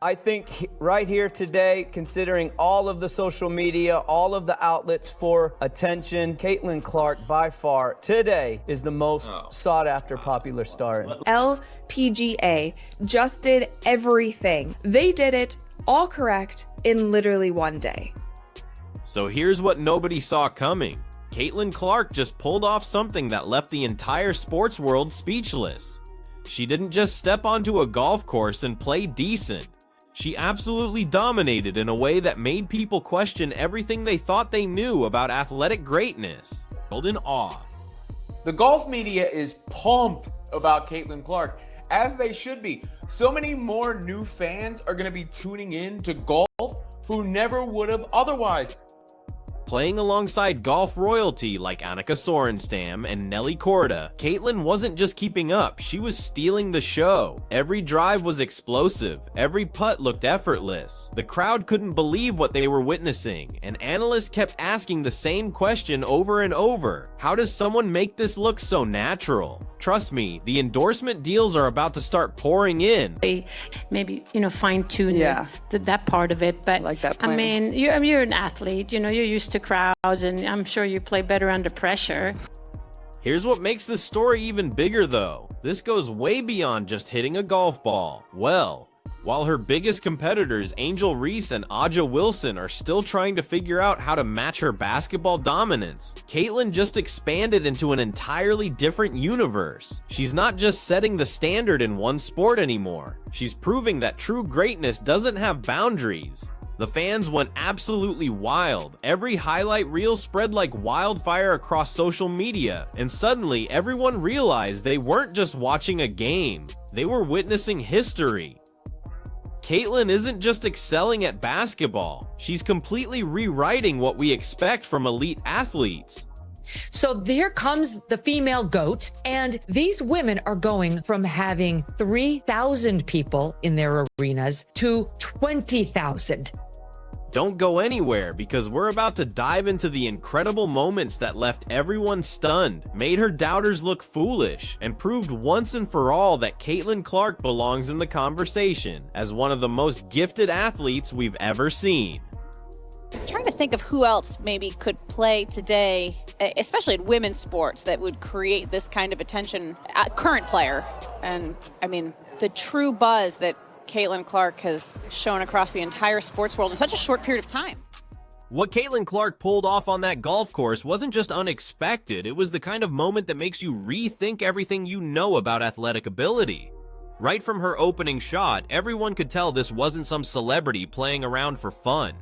I think right here today, considering all of the social media, all of the outlets for attention, Caitlin Clark by far today is the most sought after popular star. LPGA just did everything. They did it all correct in literally one day. So here's what nobody saw coming. Caitlin Clark just pulled off something that left the entire sports world speechless. She didn't just step onto a golf course and play decent. She absolutely dominated in a way that made people question everything they thought they knew about athletic greatness. Held in awe. The golf media is pumped about Caitlin Clark, as they should be. So many more new fans are going to be tuning in to golf who never would have otherwise. Playing alongside golf royalty like Annika and Nelly Korda, Caitlin wasn't just keeping up, she was stealing the show. Every drive was explosive, every putt looked effortless. The crowd couldn't believe what they were witnessing, and analysts kept asking the same question over and over. How does someone make this look so natural? Trust me, the endorsement deals are about to start pouring in. Maybe, fine tune that part of it, but like that I mean, you're an athlete, you're used to crowds, and I'm sure you play better under pressure. Here's what makes this story even bigger though. This goes way beyond just hitting a golf ball. Well, while her biggest competitors, Angel Reese and Aja Wilson, are still trying to figure out how to match her basketball dominance, Caitlin just expanded into an entirely different universe. She's not just setting the standard in one sport anymore. She's proving that true greatness doesn't have boundaries. The fans went absolutely wild. Every highlight reel spread like wildfire across social media, and suddenly everyone realized they weren't just watching a game, they were witnessing history. Caitlin isn't just excelling at basketball, she's completely rewriting what we expect from elite athletes. So there comes the female GOAT, and these women are going from having 3,000 people in their arenas to 20,000. Don't go anywhere, because we're about to dive into the incredible moments that left everyone stunned, made her doubters look foolish, and proved once and for all that Caitlin Clark belongs in the conversation as one of the most gifted athletes we've ever seen. I was trying to think of who else maybe could play today, especially in women's sports, that would create this kind of attention. Current player, and I mean, the true buzz that Caitlin Clark has shown across the entire sports world in such a short period of time. What Caitlin Clark pulled off on that golf course wasn't just unexpected, it was the kind of moment that makes you rethink everything you know about athletic ability. Right from her opening shot, everyone could tell this wasn't some celebrity playing around for fun.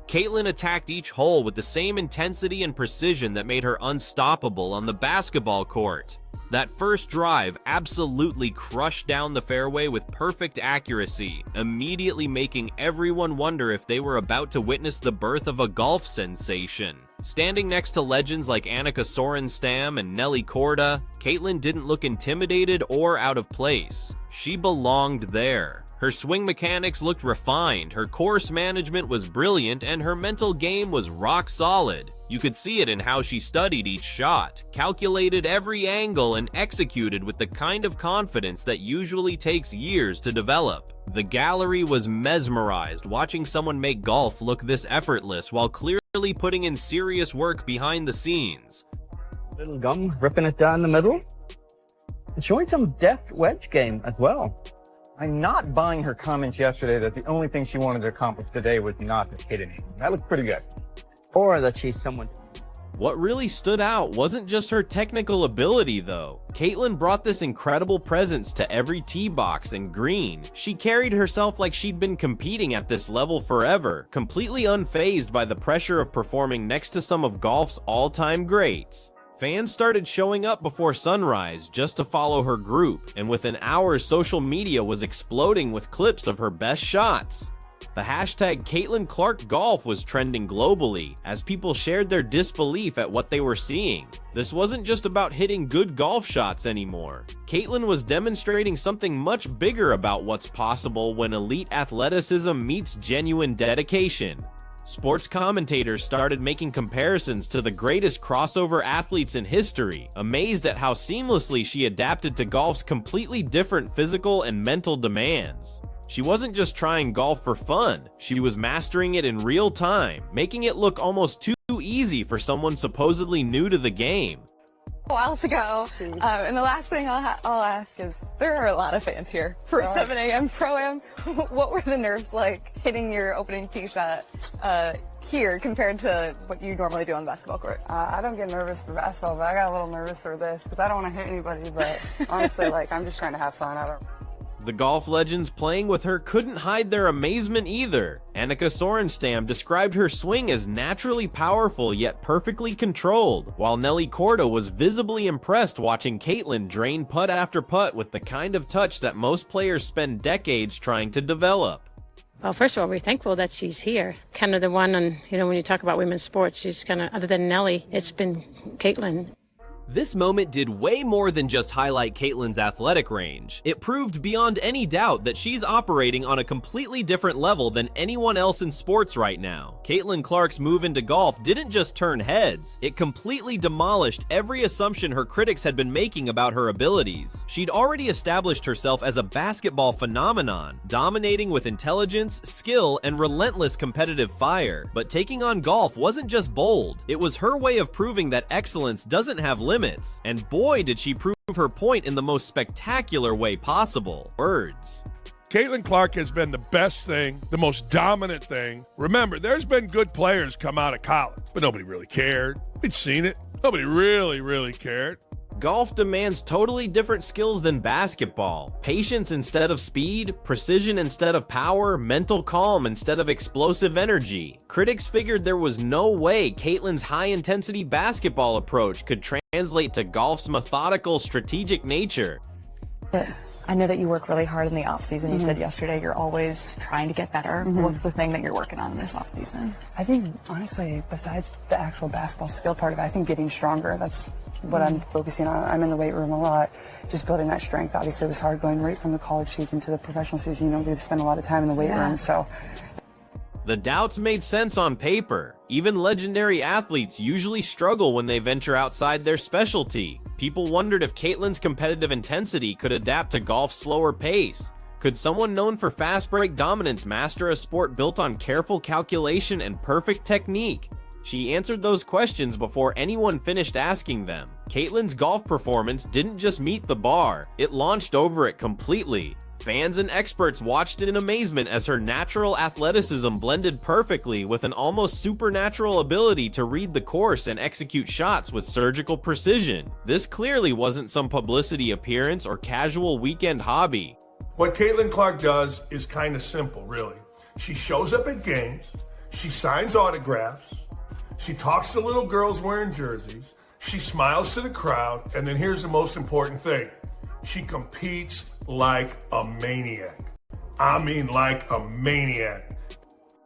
Caitlin attacked each hole with the same intensity and precision that made her unstoppable on the basketball court. That first drive absolutely crushed down the fairway with perfect accuracy, immediately making everyone wonder if they were about to witness the birth of a golf sensation. Standing next to legends like Annika and Nelly Korda, Caitlin didn't look intimidated or out of place. She belonged there. Her swing mechanics looked refined, her course management was brilliant, and her mental game was rock solid. You could see it in how she studied each shot, calculated every angle, and executed with the kind of confidence that usually takes years to develop. The gallery was mesmerized watching someone make golf look this effortless while clearly putting in serious work behind the scenes. Little gum, ripping it down the middle. And showing some deft wedge game as well. I'm not buying her comments yesterday that the only thing she wanted to accomplish today was not to hit anything. That looked pretty good. Or that she's someone. What really stood out wasn't just her technical ability though. Caitlin brought this incredible presence to every tee box and green. She carried herself like she'd been competing at this level forever, completely unfazed by the pressure of performing next to some of golf's all-time greats. Fans started showing up before sunrise just to follow her group, and within hours social media was exploding with clips of her best shots. The hashtag Caitlin Clark Golf was trending globally as people shared their disbelief at what they were seeing. This wasn't just about hitting good golf shots anymore. Caitlin was demonstrating something much bigger about what's possible when elite athleticism meets genuine dedication. Sports commentators started making comparisons to the greatest crossover athletes in history, amazed at how seamlessly she adapted to golf's completely different physical and mental demands. She wasn't just trying golf for fun, she was mastering it in real time, making it look almost too easy for someone supposedly new to the game. A while to go, and the last thing I'll ask is, there are a lot of fans here for 7 a.m. Pro-Am. What were the nerves like hitting your opening tee shot here compared to what you normally do on the basketball court? I don't get nervous for basketball, but I got a little nervous for this because I don't want to hit anybody, but honestly, like, I'm just trying to have fun. The golf legends playing with her couldn't hide their amazement either. Annika Sorenstam described her swing as naturally powerful yet perfectly controlled, while Nelly Korda was visibly impressed watching Caitlin drain putt after putt with the kind of touch that most players spend decades trying to develop. Well, first of all, we're thankful that she's here. Kind of the one, and when you talk about women's sports, she's kind of, other than Nelly, it's been Caitlin. This moment did way more than just highlight Caitlin's athletic range. It proved beyond any doubt that she's operating on a completely different level than anyone else in sports right now. Caitlin Clark's move into golf didn't just turn heads, it completely demolished every assumption her critics had been making about her abilities. She'd already established herself as a basketball phenomenon, dominating with intelligence, skill, and relentless competitive fire. But taking on golf wasn't just bold, it was her way of proving that excellence doesn't have limits. And boy, did she prove her point in the most spectacular way possible. Words. Caitlin Clark has been the best thing, the most dominant thing. Remember, there's been good players come out of college, but nobody really cared. We'd seen it. Nobody really cared. Golf demands totally different skills than basketball. Patience instead of speed, precision instead of power, mental calm instead of explosive energy. Critics figured there was no way Caitlin's high-intensity basketball approach could translate to golf's methodical, strategic nature. I know that you work really hard in the off-season. You said yesterday you're always trying to get better. What's the thing that you're working on in this off-season? I think, honestly, besides the actual basketball skill part of it, I think getting stronger, that's what I'm focusing on. I'm in the weight room a lot, just building that strength. Obviously, it was hard going right from the college season to the professional season. You don't get to spend a lot of time in the weight room, so. The doubts made sense on paper. Even legendary athletes usually struggle when they venture outside their specialty. People wondered if Caitlin's competitive intensity could adapt to golf's slower pace. Could someone known for fast break dominance master a sport built on careful calculation and perfect technique? She answered those questions before anyone finished asking them. Caitlin's golf performance didn't just meet the bar, it launched over it completely. Fans and experts watched in amazement as her natural athleticism blended perfectly with an almost supernatural ability to read the course and execute shots with surgical precision. This clearly wasn't some publicity appearance or casual weekend hobby. What Caitlin Clark does is kind of simple, really. She shows up at games, she signs autographs, she talks to little girls wearing jerseys, she smiles to the crowd, and then here's the most important thing. She competes like a maniac. I mean like a maniac.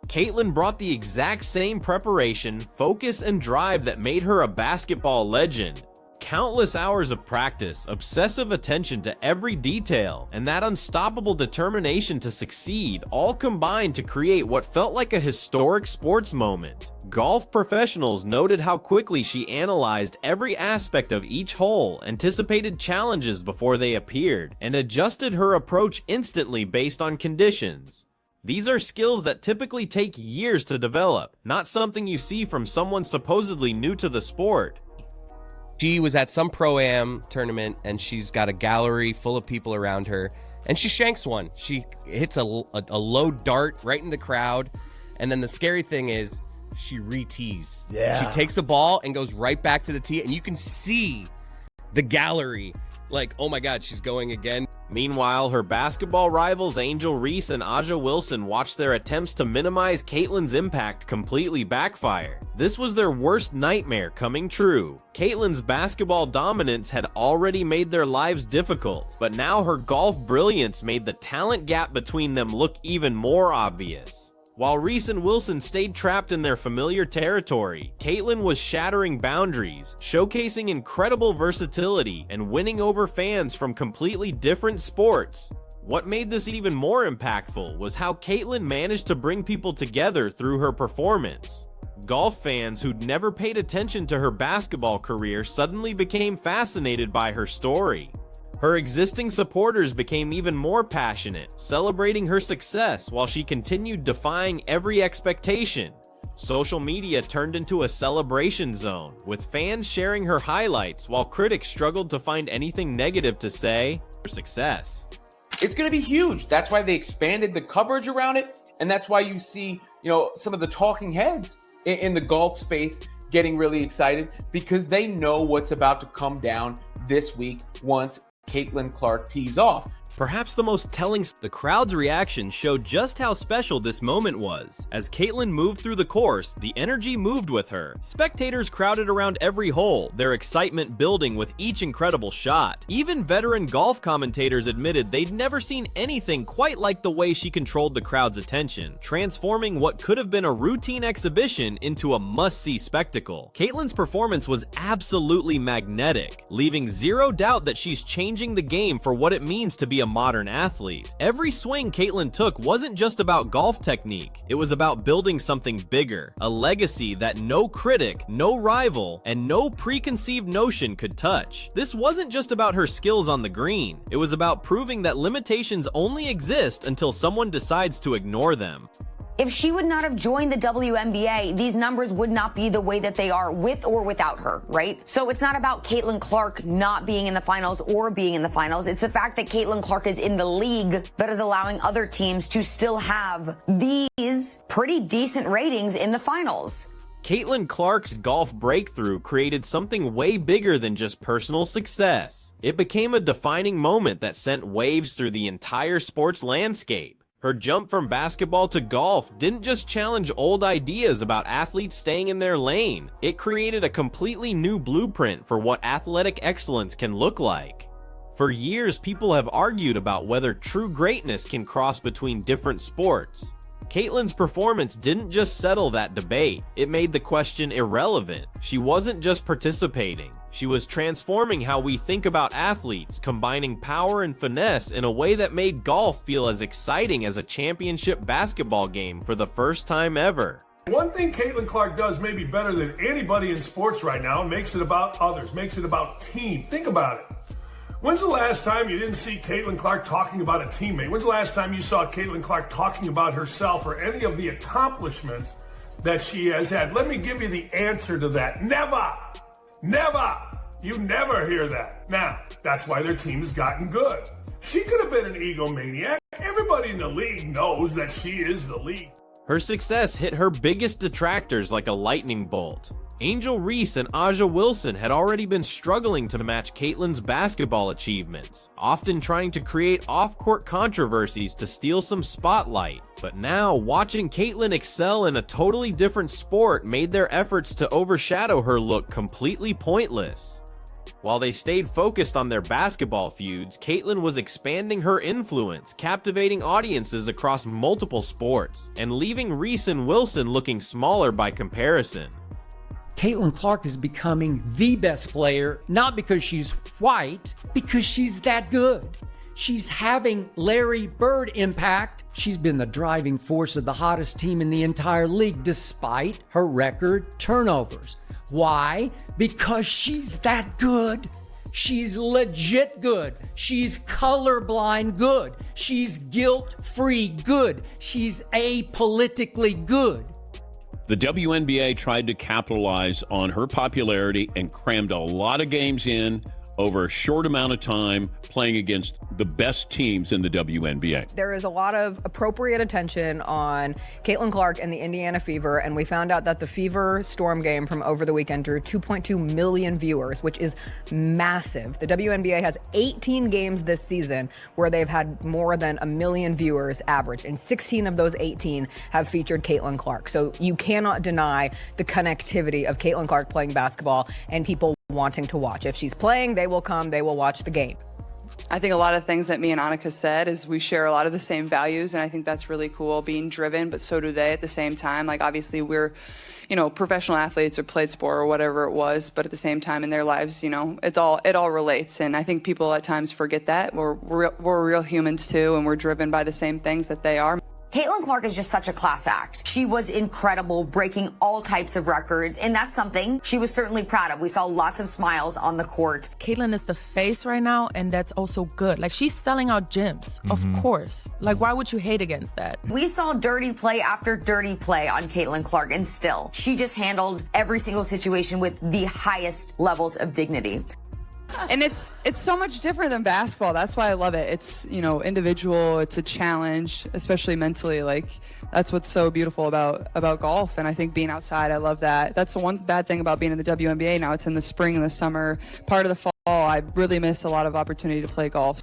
Caitlin brought the exact same preparation, focus, and drive that made her a basketball legend. Countless hours of practice, obsessive attention to every detail, and that unstoppable determination to succeed all combined to create what felt like a historic sports moment. Golf professionals noted how quickly she analyzed every aspect of each hole, anticipated challenges before they appeared, and adjusted her approach instantly based on conditions. These are skills that typically take years to develop, not something you see from someone supposedly new to the sport. She was at some Pro-Am tournament, and she's got a gallery full of people around her, and she shanks one. She hits a low dart right in the crowd, and then the scary thing is she re-tees. Yeah. She takes a ball and goes right back to the tee, and you can see the gallery like, oh my God, she's going again. Meanwhile, her basketball rivals Angel Reese and Aja Wilson watched their attempts to minimize Caitlin's impact completely backfire. This was their worst nightmare coming true. Caitlin's basketball dominance had already made their lives difficult, but now her golf brilliance made the talent gap between them look even more obvious. While Reese and Wilson stayed trapped in their familiar territory, Caitlin was shattering boundaries, showcasing incredible versatility, and winning over fans from completely different sports. What made this even more impactful was how Caitlin managed to bring people together through her performance. Golf fans who'd never paid attention to her basketball career suddenly became fascinated by her story. Her existing supporters became even more passionate, celebrating her success while she continued defying every expectation. Social media turned into a celebration zone, with fans sharing her highlights while critics struggled to find anything negative to say for success. It's going to be huge. That's why they expanded the coverage around it, and that's why you see, some of the talking heads in the golf space getting really excited, because they know what's about to come down this week once Caitlin Clark tees off. Perhaps the most telling, the crowd's reaction showed just how special this moment was. As Caitlin moved through the course, the energy moved with her. Spectators crowded around every hole, their excitement building with each incredible shot. Even veteran golf commentators admitted they'd never seen anything quite like the way she controlled the crowd's attention, transforming what could have been a routine exhibition into a must-see spectacle. Caitlin's performance was absolutely magnetic, leaving zero doubt that she's changing the game for what it means to be a modern athlete. Every swing Caitlin took wasn't just about golf technique, it was about building something bigger, a legacy that no critic, no rival, and no preconceived notion could touch. This wasn't just about her skills on the green, it was about proving that limitations only exist until someone decides to ignore them. If she would not have joined the WNBA, these numbers would not be the way that they are with or without her, right? So it's not about Caitlin Clark not being in the finals or being in the finals. It's the fact that Caitlin Clark is in the league that is allowing other teams to still have these pretty decent ratings in the finals. Caitlin Clark's golf breakthrough created something way bigger than just personal success. It became a defining moment that sent waves through the entire sports landscape. Her jump from basketball to golf didn't just challenge old ideas about athletes staying in their lane. It created a completely new blueprint for what athletic excellence can look like. For years, people have argued about whether true greatness can cross between different sports. Caitlin's performance didn't just settle that debate, it made the question irrelevant. She wasn't just participating, she was transforming how we think about athletes, combining power and finesse in a way that made golf feel as exciting as a championship basketball game for the first time ever. One thing Caitlin Clark does maybe better than anybody in sports right now, makes it about others, makes it about team. Think about it. When's the last time you didn't see Caitlin Clark talking about a teammate? When's the last time you saw Caitlin Clark talking about herself or any of the accomplishments that she has had? Let me give you the answer to that. Never! Never! You never hear that. Now, that's why their team has gotten good. She could have been an egomaniac. Everybody in the league knows that she is the league. Her success hit her biggest detractors like a lightning bolt. Angel Reese and Aja Wilson had already been struggling to match Caitlin's basketball achievements, often trying to create off-court controversies to steal some spotlight. But now, watching Caitlin excel in a totally different sport made their efforts to overshadow her look completely pointless. While they stayed focused on their basketball feuds, Caitlin was expanding her influence, captivating audiences across multiple sports, and leaving Reese and Wilson looking smaller by comparison. Caitlin Clark is becoming the best player, not because she's white, because she's that good. She's having Larry Bird impact. She's been the driving force of the hottest team in the entire league, despite her record turnovers. Why? Because she's that good. She's legit good. She's colorblind good. She's guilt-free good. She's apolitically good. The WNBA tried to capitalize on her popularity and crammed a lot of games in over a short amount of time, playing against the best teams in the WNBA. There is a lot of appropriate attention on Caitlin Clark and the Indiana Fever, and we found out that the Fever Storm game from over the weekend drew 2.2 million viewers, which is massive. The WNBA has 18 games this season where they've had more than 1 million viewers average, and 16 of those 18 have featured Caitlin Clark. So you cannot deny the connectivity of Caitlin Clark playing basketball and people wanting to watch. If she's playing, they will come, they will watch the game. I think a lot of things that me and Annika said is we share a lot of the same values, and I think that's really cool, being driven, but so do they at the same time. Like, obviously we're, professional athletes or played sport or whatever it was, but at the same time in their lives, it all relates. And I think people at times forget that. We're real humans too, and we're driven by the same things that they are. Caitlin Clark is just such a class act. She was incredible, breaking all types of records, and that's something she was certainly proud of. We saw lots of smiles on the court. Caitlin is the face right now, and that's also good. Like, she's selling out gyms, of course. Like, why would you hate against that? We saw dirty play after dirty play on Caitlin Clark, and still, she just handled every single situation with the highest levels of dignity. And it's so much different than basketball. That's why I love it. It's, individual. It's a challenge, especially mentally. Like, that's what's so beautiful about golf. And I think being outside, I love that. That's the one bad thing about being in the WNBA now. It's in the spring and the summer, part of the fall. I really miss a lot of opportunity to play golf.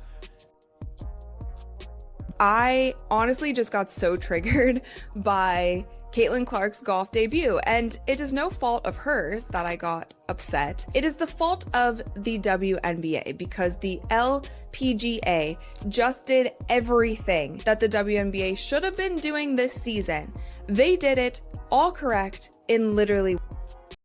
I honestly just got so triggered by Caitlin Clark's golf debut, and it is no fault of hers that I got upset. It is the fault of the WNBA, because the LPGA just did everything that the WNBA should have been doing this season. They did it all correct in literally